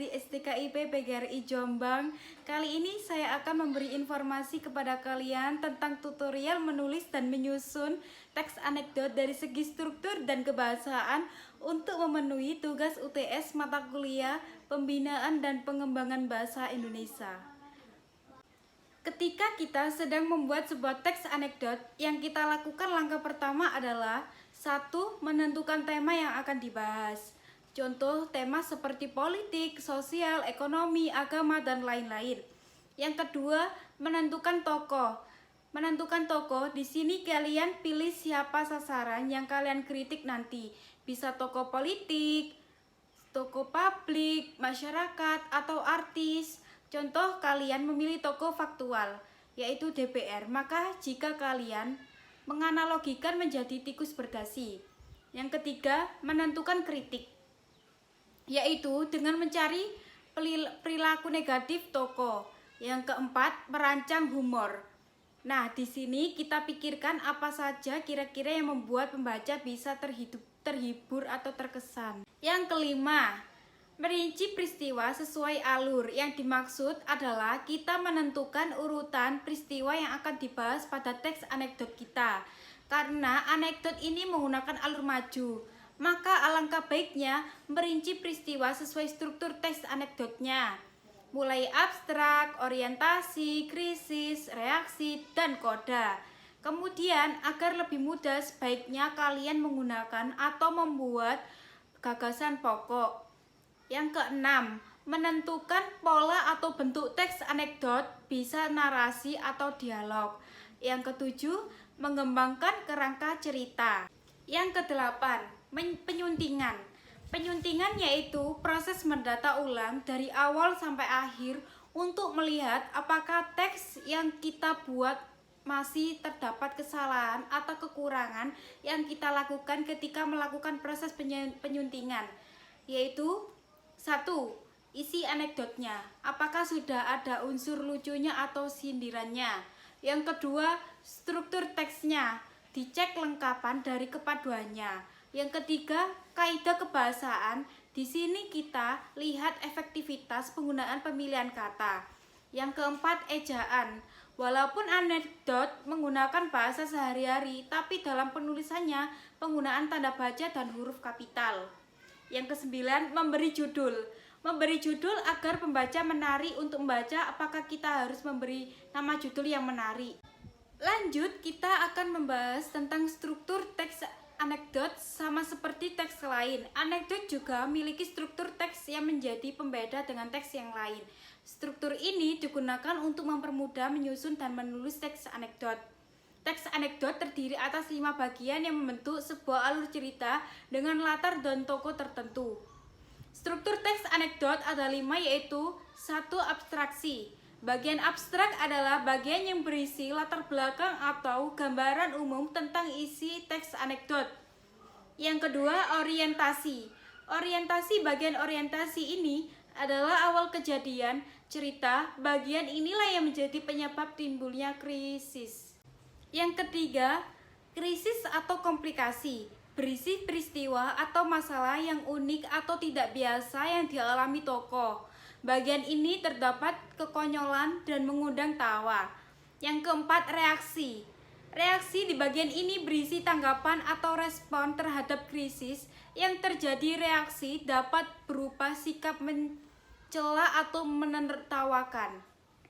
dari STKIP PGRI Jombang. Kali ini saya akan memberi informasi kepada kalian tentang tutorial menulis dan menyusun teks anekdot dari segi struktur dan kebahasaan untuk memenuhi tugas UTS mata kuliah Pembinaan dan Pengembangan Bahasa Indonesia. Ketika kita sedang membuat sebuah teks anekdot, yang kita lakukan langkah pertama adalah 1. Menentukan tema yang akan dibahas. Contoh tema seperti politik, sosial, ekonomi, agama, dan lain-lain. Yang kedua, menentukan tokoh. Menentukan tokoh, di sini kalian pilih siapa sasaran yang kalian kritik nanti. Bisa tokoh politik, tokoh publik, masyarakat, atau artis. Contoh kalian memilih tokoh faktual, yaitu DPR. Maka jika kalian menganalogikan menjadi tikus berdasi. Yang ketiga, menentukan kritik, yaitu dengan mencari perilaku negatif tokoh. Yang keempat, merancang humor. Nah, di sini kita pikirkan apa saja kira-kira yang membuat pembaca bisa terhibur atau terkesan. Yang kelima, merinci peristiwa sesuai alur. Yang dimaksud adalah kita menentukan urutan peristiwa yang akan dibahas pada teks anekdot kita. Karena anekdot ini menggunakan alur maju, maka alangkah baiknya merinci peristiwa sesuai struktur teks anekdotnya, mulai abstrak, orientasi, krisis, reaksi, dan koda. Kemudian agar lebih mudah, sebaiknya kalian menggunakan atau membuat gagasan pokok. Yang keenam, menentukan pola atau bentuk teks anekdot, bisa narasi atau dialog. Yang ketujuh, mengembangkan kerangka cerita. Yang kedelapan, penyuntingan. Penyuntingan yaitu proses mendata ulang dari awal sampai akhir untuk melihat apakah teks yang kita buat masih terdapat kesalahan atau kekurangan yang kita lakukan ketika melakukan proses penyuntingan, yaitu 1. Isi anekdotnya, apakah sudah ada unsur lucunya atau sindirannya. Yang kedua, struktur teksnya, dicek lengkapan dari kepaduannya. Yang ketiga, kaidah kebahasaan. Di sini kita lihat efektivitas penggunaan pemilihan kata. Yang keempat, ejaan. Walaupun anekdot menggunakan bahasa sehari-hari, tapi dalam penulisannya penggunaan tanda baca dan huruf kapital. Yang kesembilan, memberi judul. Memberi judul agar pembaca menarik untuk membaca. Apakah kita harus memberi nama judul yang menarik? Lanjut, kita akan membahas tentang struktur teks anekdot. Sama seperti teks lain, anekdot juga memiliki struktur teks yang menjadi pembeda dengan teks yang lain. Struktur ini digunakan untuk mempermudah menyusun dan menulis teks anekdot. Teks anekdot terdiri atas 5 bagian yang membentuk sebuah alur cerita dengan latar dan tokoh tertentu. Struktur teks anekdot ada 5, yaitu 1. Abstraksi. Bagian abstrak adalah bagian yang berisi latar belakang atau gambaran umum tentang isi teks anekdot. Yang kedua, orientasi. Orientasi, bagian orientasi ini adalah awal kejadian cerita. Bagian inilah yang menjadi penyebab timbulnya krisis. Yang ketiga, krisis atau komplikasi. Berisi peristiwa atau masalah yang unik atau tidak biasa yang dialami tokoh. Bagian ini terdapat kekonyolan dan mengundang tawa. Yang keempat, reaksi. Reaksi di bagian ini berisi tanggapan atau respon terhadap krisis yang terjadi. Reaksi dapat berupa sikap mencela atau menertawakan.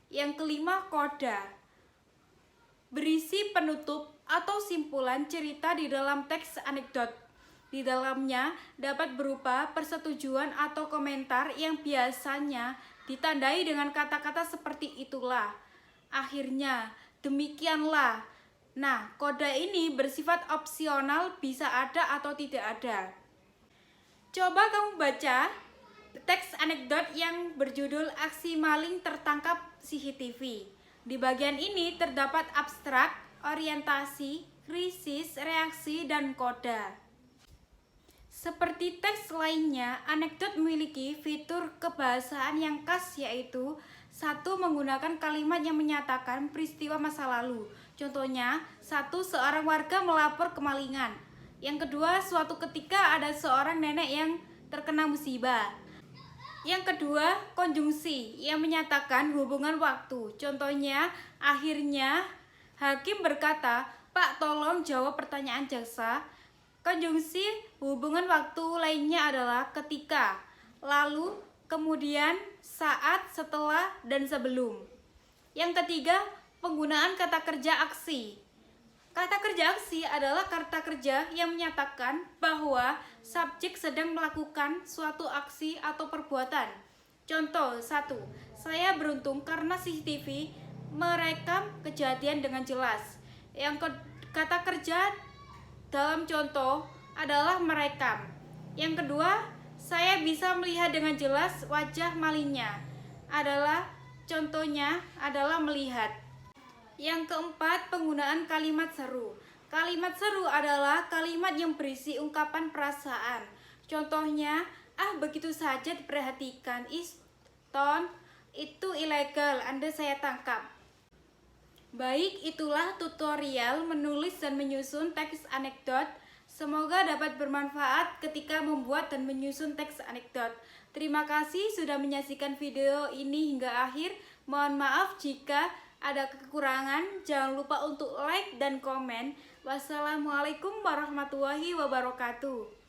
Yang kelima, koda. Berisi penutup atau simpulan cerita di dalam teks anekdot. Di dalamnya dapat berupa persetujuan atau komentar yang biasanya ditandai dengan kata-kata seperti itulah, akhirnya, demikianlah. Nah, kode ini bersifat opsional, bisa ada atau tidak ada. Coba kamu baca teks anekdot yang berjudul Aksi Maling Tertangkap CCTV. Di bagian ini terdapat abstrak, orientasi, krisis, reaksi, dan koda. Seperti teks lainnya, anekdot memiliki fitur kebahasaan yang khas, yaitu 1. Menggunakan kalimat yang menyatakan peristiwa masa lalu. Contohnya, 1. Seorang warga melapor kemalingan. Yang kedua, suatu ketika ada seorang nenek yang terkena musibah. Yang kedua, konjungsi yang menyatakan hubungan waktu. Contohnya, akhirnya hakim berkata, "Pak, tolong jawab pertanyaan jaksa." Konjungsi hubungan waktu lainnya adalah ketika, lalu, kemudian, saat, setelah, dan sebelum. Yang ketiga, penggunaan kata kerja aksi. Kata kerja aksi adalah kata kerja yang menyatakan bahwa subjek sedang melakukan suatu aksi atau perbuatan. Contoh 1. Saya beruntung karena CCTV merekam kejadian dengan jelas. Kata kerja dalam contoh adalah merekam. Yang kedua, saya bisa melihat dengan jelas wajah malingnya. Contohnya adalah melihat. Yang keempat, penggunaan kalimat seru. Kalimat seru adalah kalimat yang berisi ungkapan perasaan. Contohnya, begitu saja diperhatikan. Itu ilegal, Anda saya tangkap. Baik, itulah tutorial menulis dan menyusun teks anekdot. Semoga dapat bermanfaat ketika membuat dan menyusun teks anekdot. Terima kasih sudah menyaksikan video ini hingga akhir. Mohon maaf jika ada kekurangan. Jangan lupa untuk like dan komen. Wassalamualaikum warahmatullahi wabarakatuh.